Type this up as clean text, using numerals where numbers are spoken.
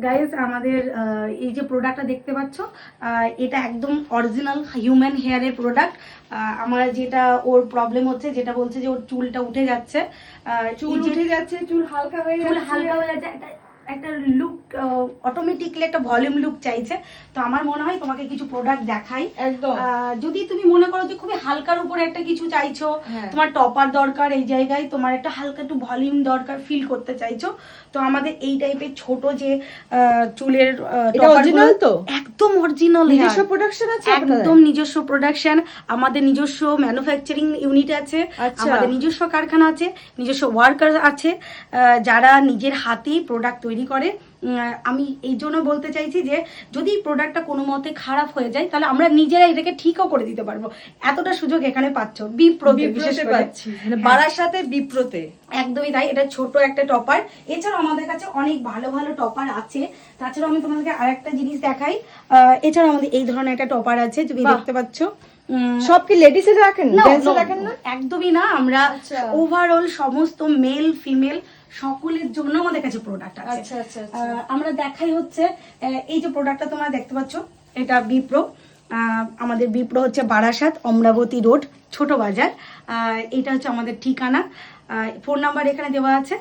Guys আমাদের এই যে প্রোডাক্টটা দেখতে পাচ্ছ এটা একদম অরিজিনাল হিউম্যান হেয়ারের প্রোডাক্ট। আমার যেটা ওর প্রবলেম হচ্ছে, যেটা বলছে যে ওর চুলটা উঠে যাচ্ছে, চুল হালকা হয়ে যাচ্ছে, একটা লুক অটোমেটিকলি একটা ভলিউম লুক চাইছে। তো আমার মনে হয় তোমাকে কিছু প্রোডাক্ট দেখাই। একদম যদি তুমি মনে করো যে খুবই হালকার উপরে একটা কিছু চাইছো, তোমার টপার দরকার, এই জায়গায় তোমার একটা হালকা একটু ভলিউম দরকার, ফিল করতে চাইছো, তো আমাদের এই টাইপের ছোট যে চুলের অরিজিনাল, তো একদম অরিজিনাল, নিজস্ব প্রোডাকশন আছে, একদম নিজস্ব প্রোডাকশন, আমাদের নিজস্ব ম্যানুফ্যাকচারিং ইউনিট আছে, আমাদের নিজস্ব কারখানা আছে, নিজস্ব ওয়ার্কার আছে যারা নিজের হাতেই প্রোডাক্ট তৈরি করে। আমি এই জন্য বলতে চাইছি যে যদি প্রোডাক্টটা কোনো মতে খারাপ হয়ে যায় তাহলে আমরা নিজেরা এটাকে ঠিকও করে দিতে পারবো। এতটা সুযোগ এখানে পাচ্ছ বিপ্রোতে, বিশেষ করে মানে বাড়ার সাথে বিপ্রোতে। একদমই তাই, এটা ছোট একটা টপার। এছাড়াও আমাদের কাছে অনেক ভালো ভালো টপার আছে। তাছাড়াও আমি তোমাদেরকে আরেকটা জিনিস দেখাই। এছাড়াও আমাদের এই ধরনের একটা টপার আছে, তুমি দেখতে পাচ্ছ। সব কি লেডিসে রাখেন, জেন্টসে রাখেন না? একদমই না, আমরা ওভারঅল সমস্ত মেল ফিমেল সকলের জন্য আমাদের কাছে প্রোডাক্ট আছে। আমরা দেখাই হচ্ছে এই যে প্রোডাক্টটা তোমরা দেখতে পাচ্ছ, এটা বিপ্রো। আমাদের বিপ্রো হচ্ছে বারাসাত অমরাবতী রোড, ছোট বাজার। এটা হচ্ছে আমাদের ঠিকানা। ফোন নাম্বার এখানে দেওয়া আছে।